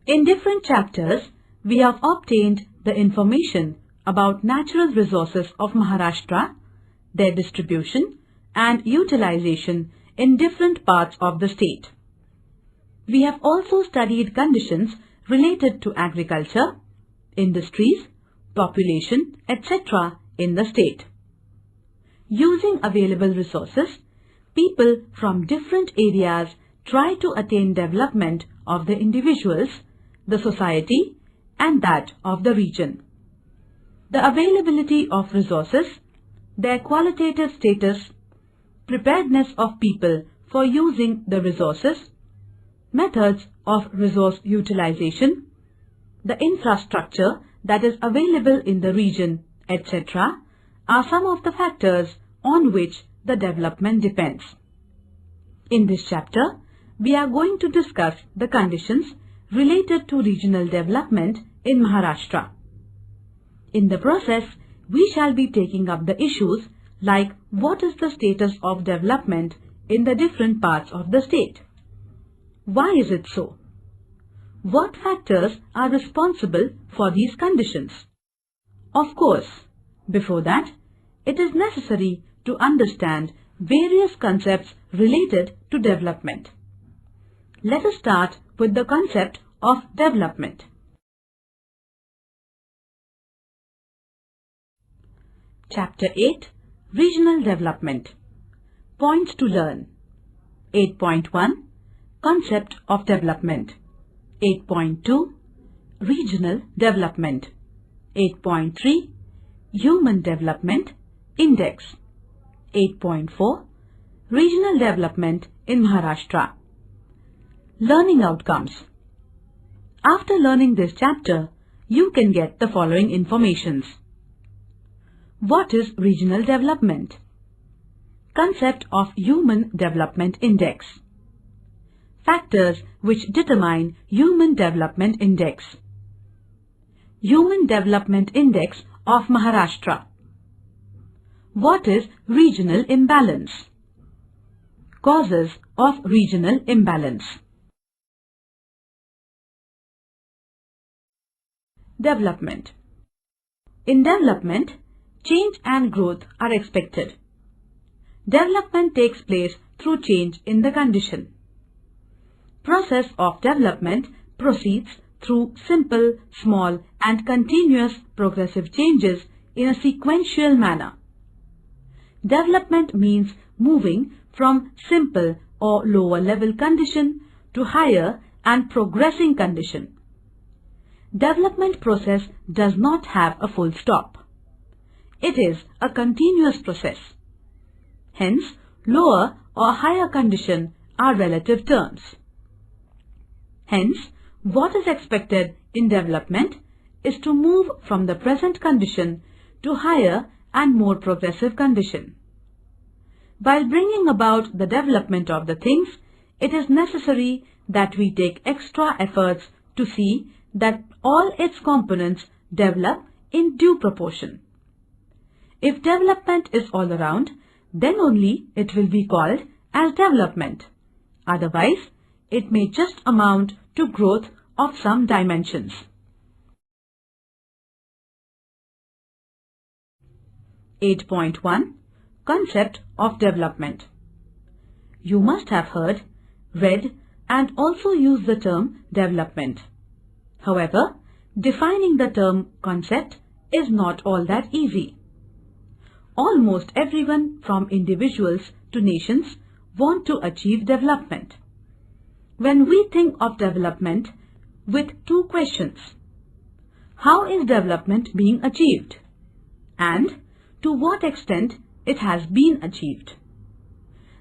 In different chapters, we have obtained the information about natural resources of Maharashtra, their distribution and utilization in different parts of the state. We have also studied conditions related to agriculture, industries, population, etc. in the state. Using available resources, people from different areas try to attain development of the individuals, the society, and that of the region. The availability of resources, their qualitative status, preparedness of people for using the resources, methods of resource utilization, the infrastructure that is available in the region, etc. are some of the factors on which the development depends. In this chapter, we are going to discuss the conditions related to regional development in Maharashtra. In the process, we shall be taking up the issues like what is the status of development in the different parts of the state? Why is it so? What factors are responsible for these conditions? Of course, before that, it is necessary to understand various concepts related to development. Let us start with the concept of development. Chapter 8, Regional Development. Points to learn. 8.1, Concept of Development. 8.2, Regional Development. 8.3, Human Development Index. 8.4, Regional Development in Maharashtra. Learning outcomes. After learning this chapter, you can get the following informations. What is regional development? Concept of Human Development Index. Factors which determine Human Development Index. Human Development Index of Maharashtra. What is regional imbalance? Causes of regional imbalance. Development. In development, change and growth are expected. Development takes place through change in the condition. Process of development proceeds through simple, small and continuous progressive changes in a sequential manner. Development means moving from simple or lower level condition to higher and progressing condition. Development process does not have a full stop. It is a continuous process. Hence, lower or higher condition are relative terms. Hence, what is expected in development is to move from the present condition to higher and more progressive condition. While bringing about the development of the things, it is necessary that we take extra efforts to see that all its components develop in due proportion. If development is all around, then only it will be called as development. Otherwise, it may just amount to growth of some dimensions. (8.1) Concept of development. You must have heard, read and also used the term development. However, defining the term concept is not all that easy. Almost everyone from individuals to nations want to achieve development. When we think of development with two questions, how is development being achieved? And to what extent it has been achieved?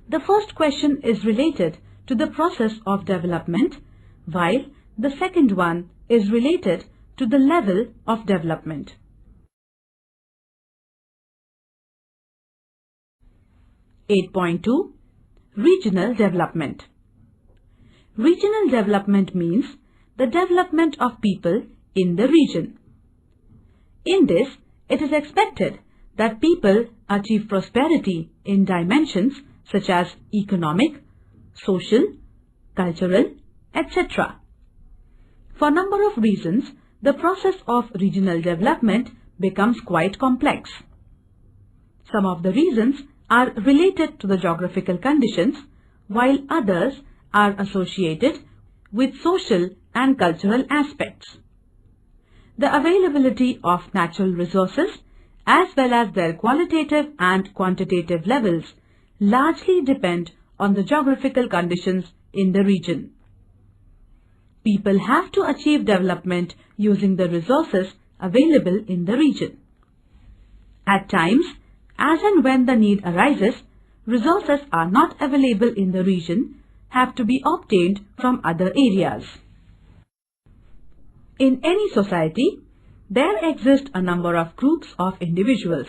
The first question is related to the process of development, while the second one is related to the level of development. (8.2) Regional development. Regional development means the development of people in the region. In this, it is expected that people achieve prosperity in dimensions such as economic, social, cultural, etc. For a number of reasons, the process of regional development becomes quite complex. Some of the reasons are related to the geographical conditions, while others are associated with social and cultural aspects. The availability of natural resources as well as their qualitative and quantitative levels largely depend on the geographical conditions in the region. People have to achieve development using the resources available in the region. At times, as and when the need arises, resources are not available in the region, have to be obtained from other areas. In any society, there exist a number of groups of individuals.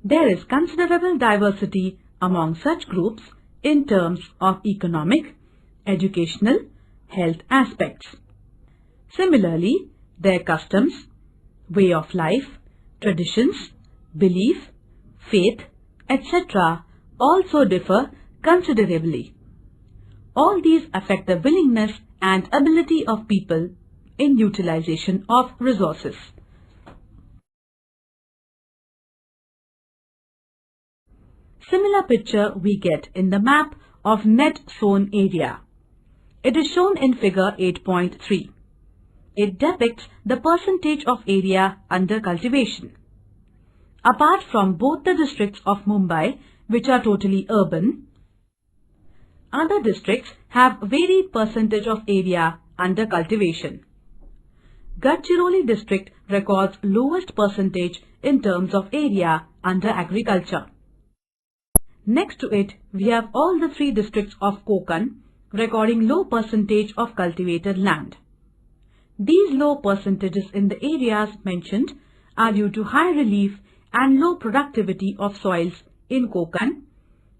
There is considerable diversity among such groups in terms of economic, educational, health aspects. Similarly, their customs, way of life, traditions, belief, faith, etc. also differ considerably. All these affect the willingness and ability of people in utilization of resources. Similar picture we get in the map of net sown area. It is shown in figure 8.3. It depicts the percentage of area under cultivation. Apart from both the districts of Mumbai, which are totally urban, other districts have varied percentage of area under cultivation. Gadchiroli district records lowest percentage in terms of area under agriculture. Next to it, we have all the three districts of Konkan recording low percentage of cultivated land. These low percentages in the areas mentioned are due to high relief and low productivity of soils in Konkan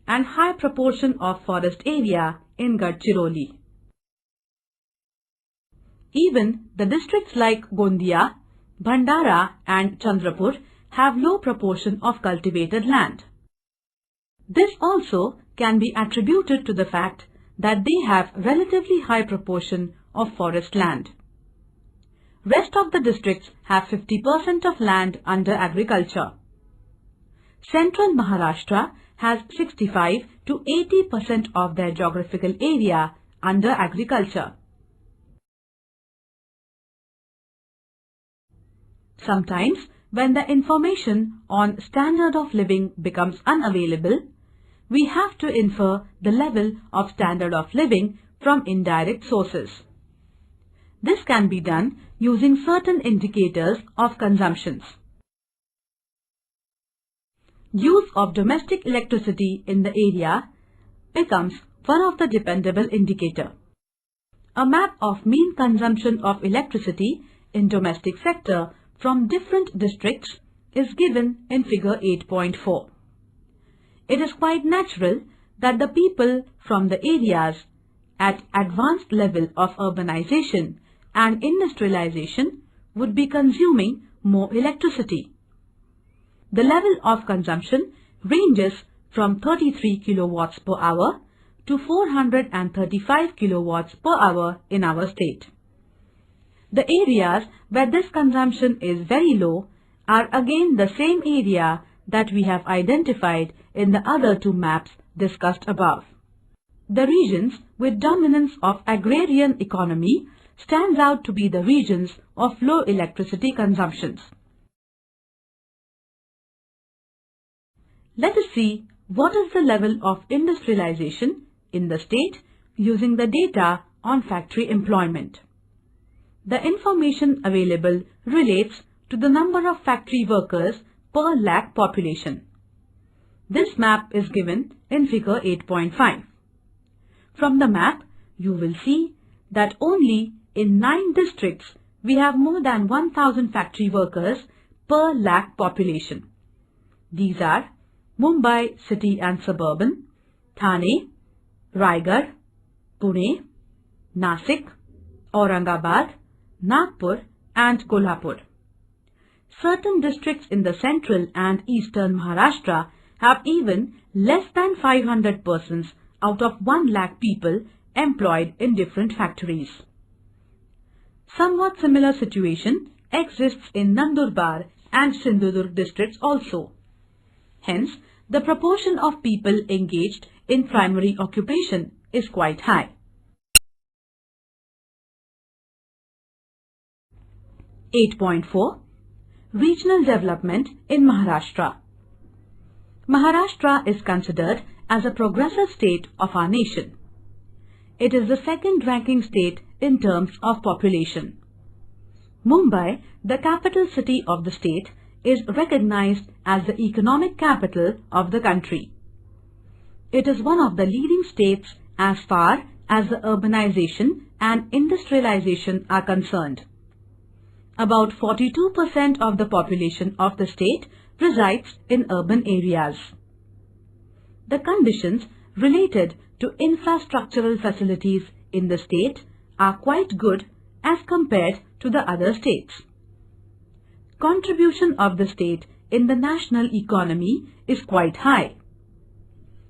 and high proportion of forest area in Gadchiroli. Even the districts like Gondia, Bhandara and Chandrapur have low proportion of cultivated land. This also can be attributed to the fact that they have relatively high proportion of forest land. Rest of the districts have 50% of land under agriculture. Central Maharashtra has 65 to 80% of their geographical area under agriculture. Sometimes, when the information on standard of living becomes unavailable, we have to infer the level of standard of living from indirect sources. This can be done using certain indicators of consumptions. Use of domestic electricity in the area becomes one of the dependable indicator. A map of mean consumption of electricity in domestic sector from different districts is given in figure 8.4. It is quite natural that the people from the areas at advanced level of urbanization and industrialization would be consuming more electricity. The level of consumption ranges from 33 kilowatts per hour to 435 kilowatts per hour in our state. The areas where this consumption is very low are again the same area that we have identified in the other two maps discussed above. The regions with dominance of agrarian economy stands out to be the regions of low electricity consumptions. Let us see what is the level of industrialization in the state using the data on factory employment. The information available relates to the number of factory workers per lakh population. This map is given in figure 8.5. From the map, you will see that only in 9 districts we have more than 1000 factory workers per lakh population. These are Mumbai city and suburban, Thane, Raigad, Pune, Nasik, Aurangabad, Nagpur and Kolhapur. Certain districts in the central and eastern Maharashtra have even less than 500 persons out of 1 lakh people employed in different factories. Somewhat similar situation exists in Nandurbar and Sindhudurg districts also. Hence, the proportion of people engaged in primary occupation is quite high. 8.4 Regional Development in Maharashtra. Maharashtra is considered as a progressive state of our nation. It is the second ranking state in terms of population. Mumbai, the capital city of the state, is recognized as the economic capital of the country. It is one of the leading states as far as the urbanization and industrialization are concerned. About 42% of the population of the state resides in urban areas. The conditions related to infrastructural facilities in the state are quite good as compared to the other states. Contribution of the state in the national economy is quite high.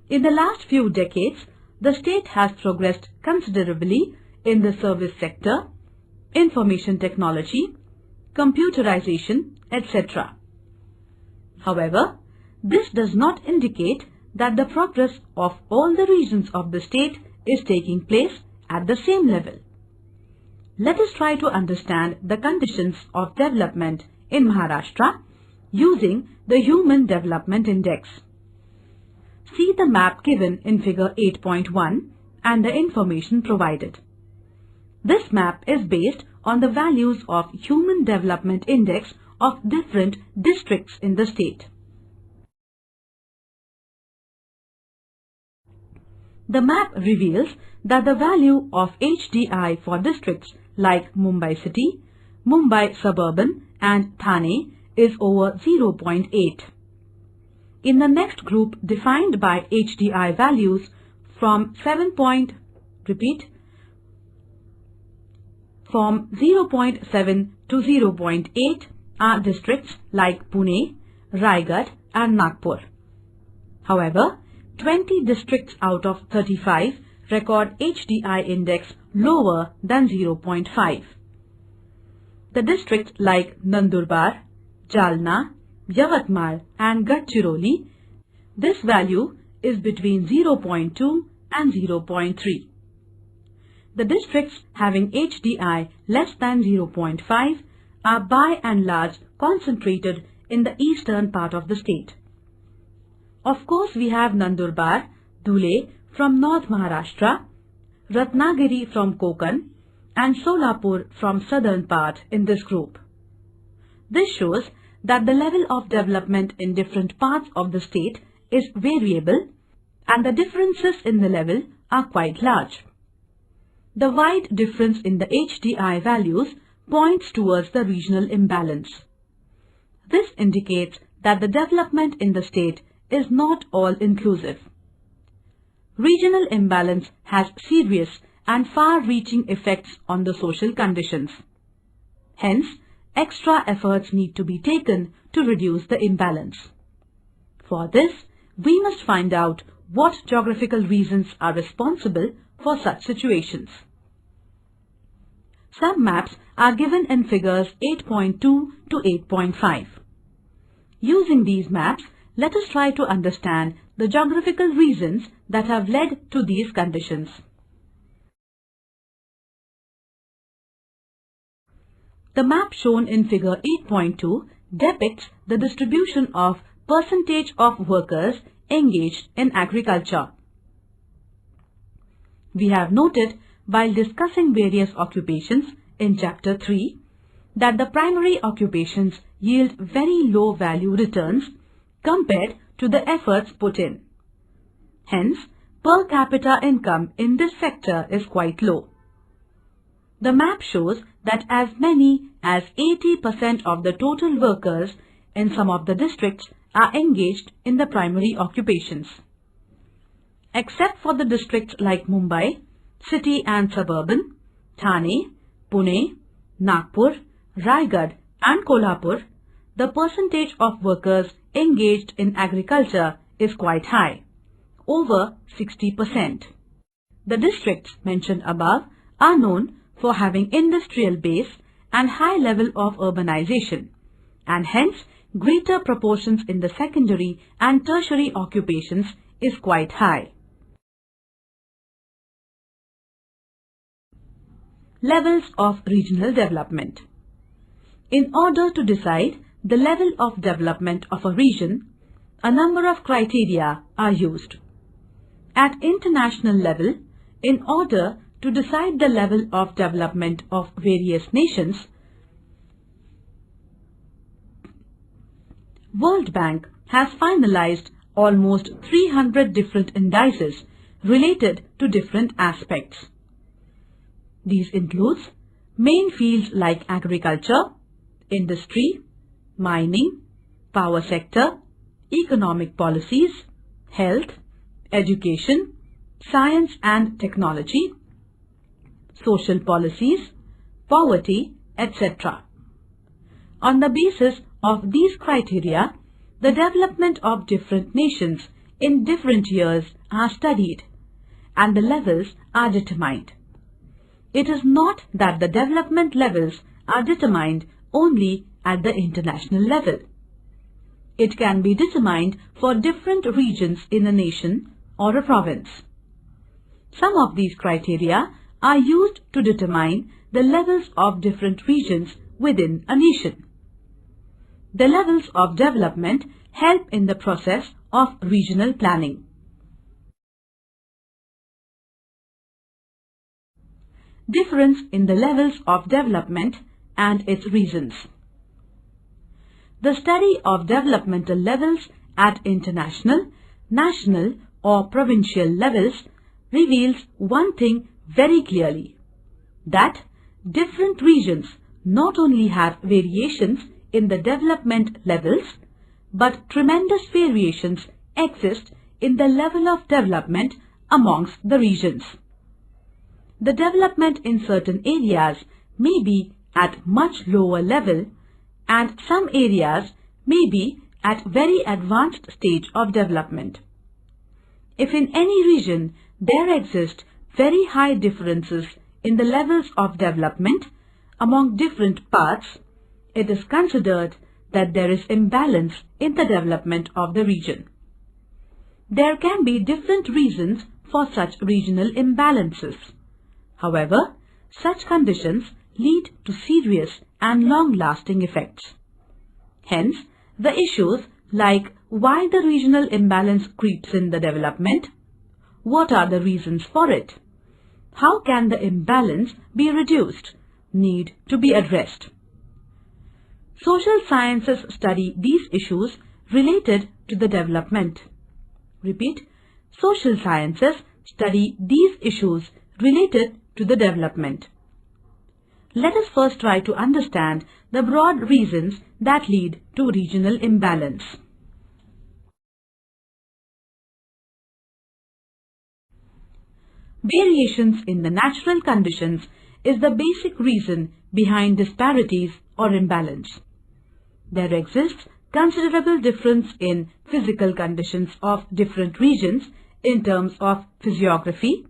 In the last few decades, the state has progressed considerably in the service sector, information technology, computerization, etc. However, this does not indicate that the progress of all the regions of the state is taking place at the same level. Let us try to understand the conditions of development in Maharashtra using the Human Development Index. See the map given in figure 8.1 and the information provided. This map is based on the values of Human Development Index of different districts in the state. The map reveals that the value of HDI for districts like Mumbai City, Mumbai Suburban and Thane is over 0.8. In the next group defined by HDI values from 0.7 to 0.8 are districts like Pune, Raigad and Nagpur. However, 20 districts out of 35 record HDI index lower than 0.5. The districts like Nandurbar, Jalna, Yavatmal and Gadchiroli, this value is between 0.2 and 0.3. The districts having HDI less than 0.5 are by and large concentrated in the eastern part of the state. Of course, we have Nandurbar, Dhule from North Maharashtra, Ratnagiri from Konkan and Solapur from southern part in this group. This shows that the level of development in different parts of the state is variable and the differences in the level are quite large. The wide difference in the HDI values points towards the regional imbalance. This indicates that the development in the state is not all-inclusive. Regional imbalance has serious and far-reaching effects on the social conditions. Hence, extra efforts need to be taken to reduce the imbalance. For this, we must find out what geographical reasons are responsible for such situations. Some maps are given in figures 8.2 to 8.5. Using these maps, let us try to understand the geographical reasons that have led to these conditions. The map shown in figure 8.2 depicts the distribution of percentage of workers engaged in agriculture. We have noted while discussing various occupations in chapter 3 that the primary occupations yield very low value returns compared to the efforts put in. Hence, per capita income in this sector is quite low. The map shows that as many as 80% of the total workers in some of the districts are engaged in the primary occupations. Except for the districts like Mumbai, City and Suburban, Thane, Pune, Nagpur, Raigad and Kolhapur, the percentage of workers engaged in agriculture is quite high, over 60%. The districts mentioned above are known for having industrial base and high level of urbanization, and hence greater proportions in the secondary and tertiary occupations is quite high. Levels of regional development. In order to decide the level of development of a region, a number of criteria are used. At international level, in order to decide the level of development of various nations, World Bank has finalized almost 300 different indices related to different aspects. These include main fields like agriculture, industry, mining, power sector, economic policies, health, education, science and technology, social policies, poverty, etc. On the basis of these criteria, the development of different nations in different years are studied and the levels are determined. It is not that the development levels are determined only at the international level. It can be determined for different regions in a nation or a province. Some of these criteria are used to determine the levels of different regions within a nation. The levels of development help in the process of regional planning. Difference in the levels of development and its reasons. The study of developmental levels at international, national or provincial levels reveals one thing very clearly, that different regions not only have variations in the development levels, but tremendous variations exist in the level of development amongst the regions. The development in certain areas may be at much lower level and some areas may be at very advanced stage of development. If in any region there exist very high differences in the levels of development among different parts, it is considered that there is imbalance in the development of the region. There can be different reasons for such regional imbalances. However, such conditions lead to serious and long-lasting effects. Hence, the issues like why the regional imbalance creeps in the development, what are the reasons for it, how can the imbalance be reduced, need to be addressed. Social sciences study these issues related to the development. Repeat, social sciences study these issues related to the development. Let us first try to understand the broad reasons that lead to regional imbalance. Variations in the natural conditions is the basic reason behind disparities or imbalance. There exists considerable difference in physical conditions of different regions in terms of physiography,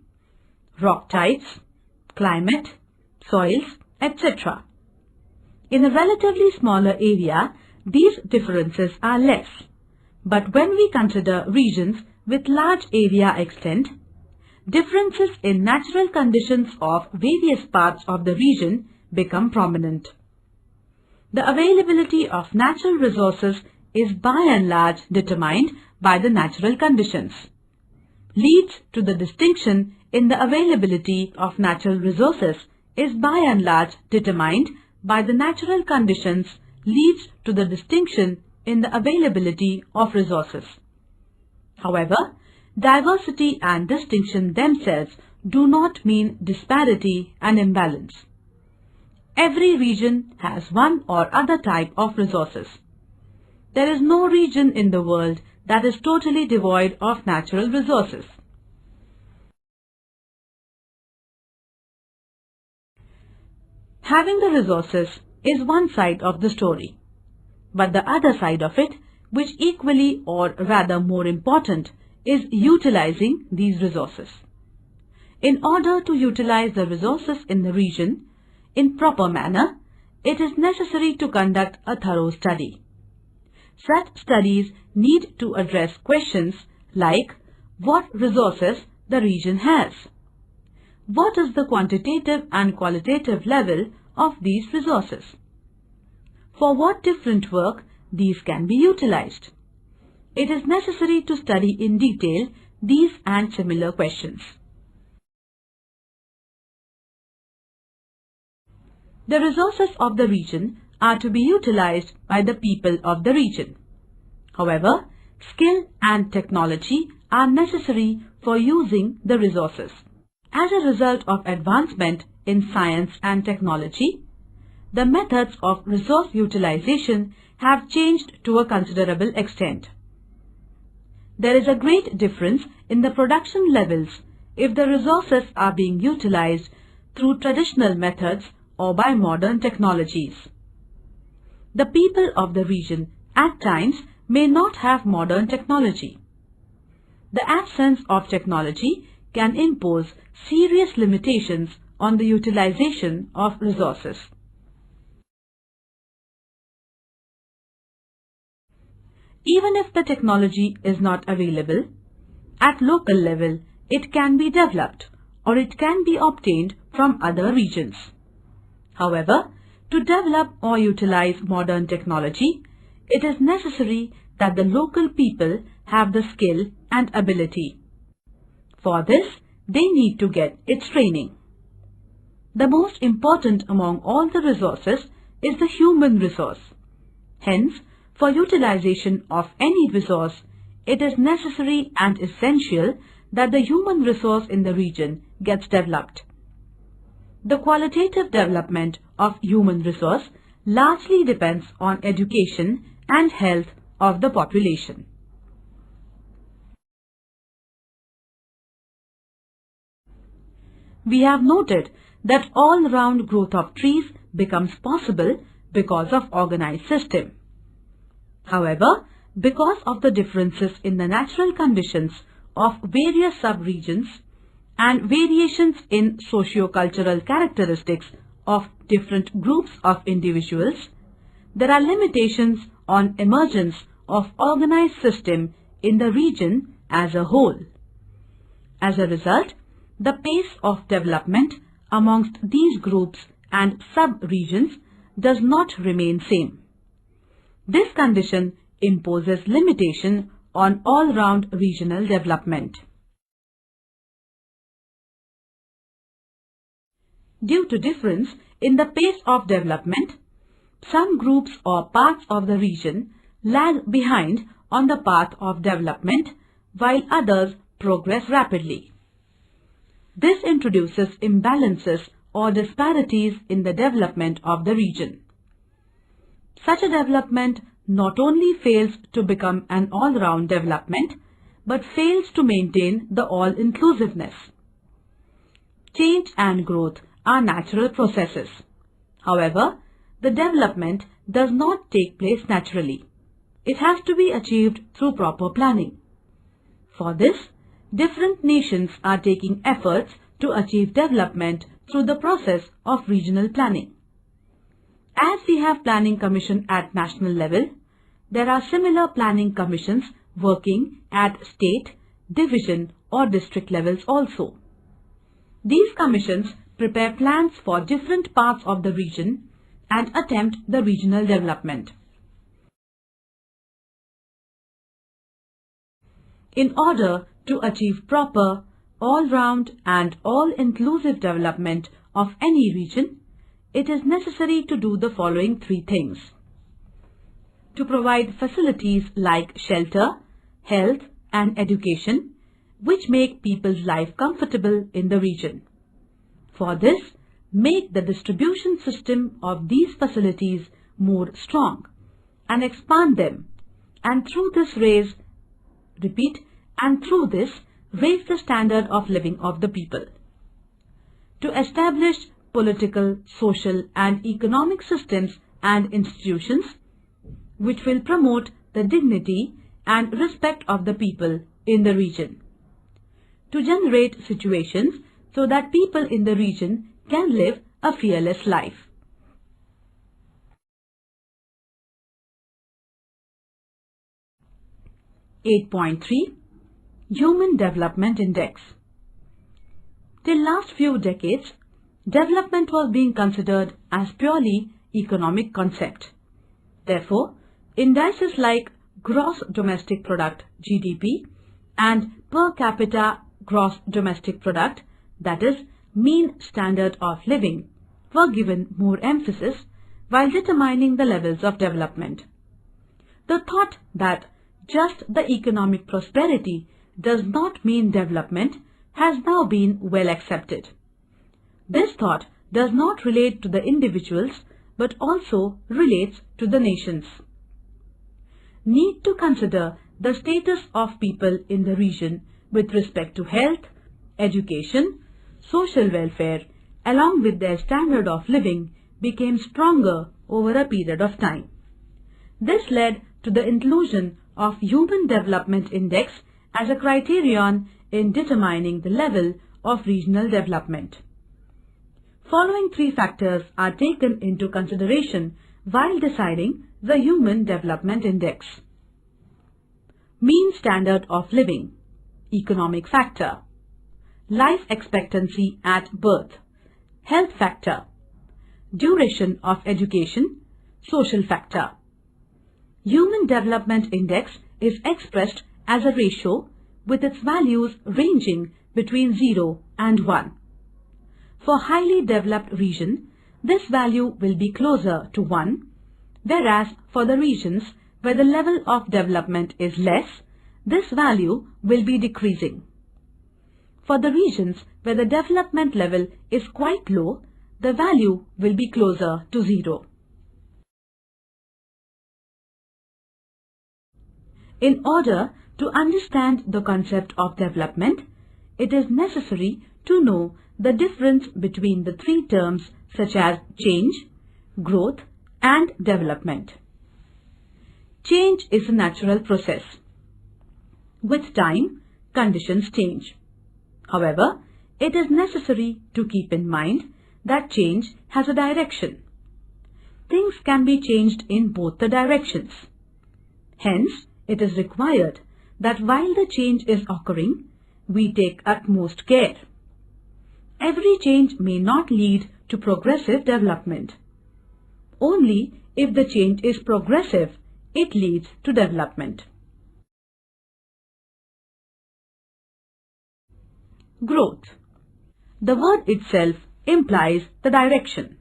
rock types, climate, soils, etc. In a relatively smaller area, these differences are less. But when we consider regions with large area extent, differences in natural conditions of various parts of the region become prominent. The availability of natural resources is by and large determined by the natural conditions. Leads to the distinction in the availability of natural resources is by and large determined by the natural conditions leads to the distinction in the availability of resources. However, diversity and distinction themselves do not mean disparity and imbalance. Every region has one or other type of resources. There is no region in the world that is totally devoid of natural resources. Having the resources is one side of the story, but the other side of it, which equally or rather more important, is utilizing these resources. In order to utilize the resources in the region, in proper manner, it is necessary to conduct a thorough study. Such studies need to address questions like what resources the region has. What is the quantitative and qualitative level of these resources? For what different work these can be utilized? It is necessary to study in detail these and similar questions. The resources of the region are to be utilized by the people of the region. However, skill and technology are necessary for using the resources. As a result of advancement in science and technology, the methods of resource utilization have changed to a considerable extent. There is a great difference in the production levels if the resources are being utilized through traditional methods or by modern technologies. The people of the region at times may not have modern technology. The absence of technology can impose serious limitations on the utilization of resources. Even if the technology is not available, at local level it can be developed or it can be obtained from other regions. However, to develop or utilize modern technology, it is necessary that the local people have the skill and ability. For this, they need to get its training. The most important among all the resources is the human resource. Hence, for utilization of any resource, it is necessary and essential that the human resource in the region gets developed. The qualitative development of human resource largely depends on education and health of the population. We have noted that all-round growth of trees becomes possible because of organized system. However, because of the differences in the natural conditions of various sub-regions and variations in socio-cultural characteristics of different groups of individuals, there are limitations on emergence of organized system in the region as a whole. As a result, the pace of development amongst these groups and sub-regions does not remain same. This condition imposes limitation on all-round regional development. Due to difference in the pace of development, some groups or parts of the region lag behind on the path of development while others progress rapidly. This introduces imbalances or disparities in the development of the region. Such a development not only fails to become an all-round development, but fails to maintain the all-inclusiveness. Change and growth are natural processes. However, the development does not take place naturally. It has to be achieved through proper planning. For this, different nations are taking efforts to achieve development through the process of regional planning. As we have planning commission at national level, there are similar planning commissions working at state, division or district levels also. These commissions prepare plans for different parts of the region and attempt the regional development. In order to achieve proper, all-round and all-inclusive development of any region, it is necessary to do the following three things. To provide facilities like shelter, health and education, which make people's life comfortable in the region. For this, make the distribution system of these facilities more strong and expand them, and through this raise the standard of living of the people. To establish political, social and economic systems and institutions which will promote the dignity and respect of the people in the region. To generate situations so that people in the region can live a fearless life. (8.3) Human Development Index. Till last few decades, development was being considered as purely economic concept. Therefore, indices like Gross Domestic Product (GDP) and Per Capita Gross Domestic Product, that is, mean standard of living, were given more emphasis while determining the levels of development. The thought that just the economic prosperity does not mean development has now been well accepted. This thought does not relate to the individuals but also relates to the nations. Need to consider the status of people in the region with respect to health, education, social welfare, along with their standard of living became stronger over a period of time. This led to the inclusion of Human Development Index as a criterion in determining the level of regional development. Following three factors are taken into consideration while deciding the Human Development Index. Mean standard of living, economic factor; life expectancy at birth, health factor; duration of education, social factor. Human Development Index is expressed as a ratio with its values ranging between 0 and 1. For highly developed region, this value will be closer to 1, whereas for the regions where the level of development is less, this value will be decreasing. For the regions where the development level is quite low, the value will be closer to 0. In order to understand the concept of development, it is necessary to know the difference between the three terms such as change, growth, and development. Change is a natural process. With time, conditions change. However, it is necessary to keep in mind that change has a direction. Things can be changed in both the directions. Hence, it is required that while the change is occurring, we take utmost care. Every change may not lead to progressive development. Only if the change is progressive, it leads to development. Growth. The word itself implies the direction.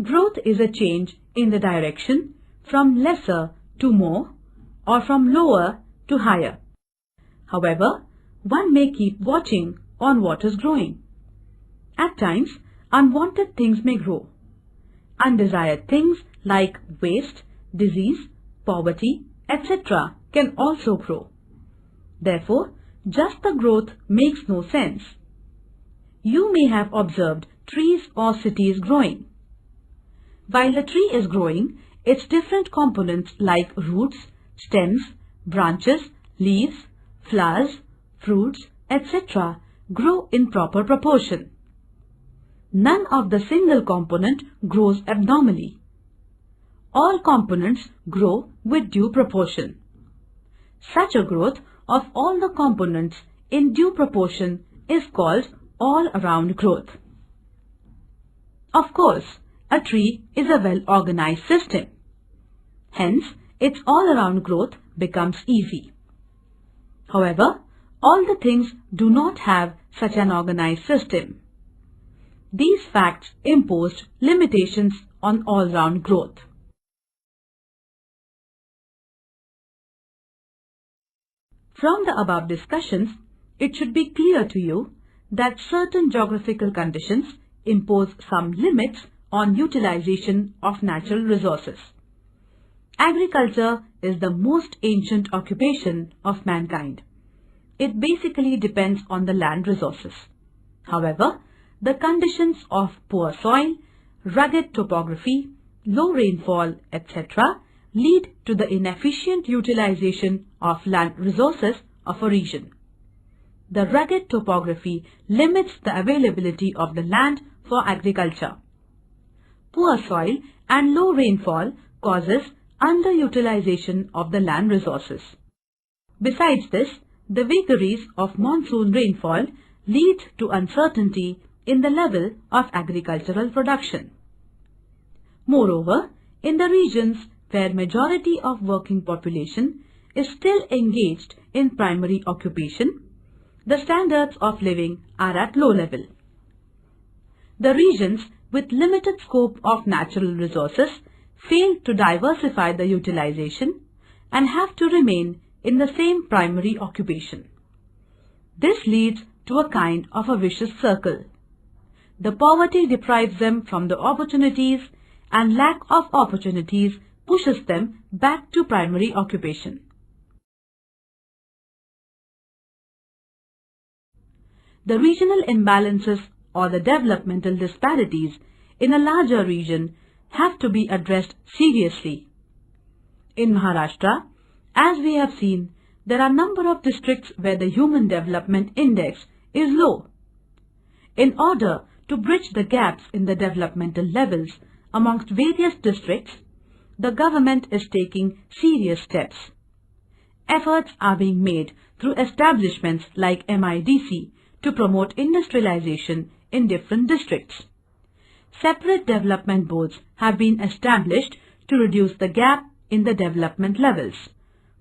Growth is a change in the direction from lesser to more, or from lower to higher. However, one may keep watching on what is growing. At times, unwanted things may grow. Undesired things like waste, disease, poverty, etc. can also grow. Therefore, just the growth makes no sense. You may have observed trees or cities growing. While the tree is growing, its different components like roots, stems, branches, leaves, flowers, fruits, etc. grow in proper proportion. None of the single component grows abnormally. All components grow with due proportion. Such a growth of all the components in due proportion is called all-around growth. Of course, a tree is a well-organized system. Hence, its all-around growth becomes easy. However, all the things do not have such an organized system. These facts imposed limitations on all-round growth. From the above discussions, it should be clear to you that certain geographical conditions impose some limits on utilization of natural resources. Agriculture is the most ancient occupation of mankind. It basically depends on the land resources. However, the conditions of poor soil, rugged topography, low rainfall, etc. lead to the inefficient utilization of land resources of a region. The rugged topography limits the availability of the land for agriculture. Poor soil and low rainfall causes underutilization of the land resources. Besides this, the vagaries of monsoon rainfall lead to uncertainty in the level of agricultural production. Moreover, in the regions where majority of working population is still engaged in primary occupation, the standards of living are at low level. The regions with limited scope of natural resources fail to diversify the utilization and have to remain in the same primary occupation. This leads to a kind of a vicious circle. The poverty deprives them from the opportunities, and lack of opportunities pushes them back to primary occupation. The regional imbalances or the developmental disparities in a larger region have to be addressed seriously. In Maharashtra, as we have seen, there are a number of districts where the Human Development Index is low. In order to bridge the gaps in the developmental levels amongst various districts, the government is taking serious steps. Efforts are being made through establishments like MIDC to promote industrialization in different districts. Separate development boards have been established to reduce the gap in the development levels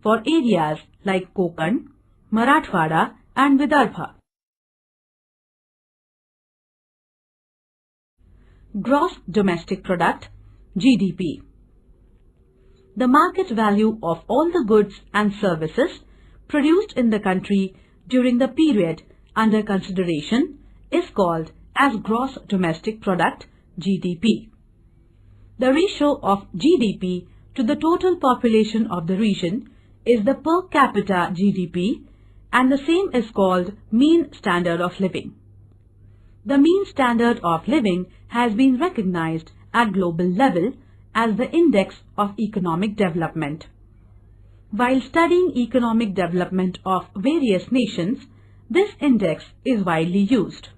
for areas like Konkan, Marathwada and Vidarbha. Gross Domestic Product (GDP). The market value of all the goods and services produced in the country during the period under consideration is called as Gross Domestic Product (GDP). The ratio of GDP to the total population of the region is the per capita GDP, and the same is called mean standard of living. The mean standard of living has been recognized at global level as the index of economic development. While studying economic development of various nations, this index is widely used.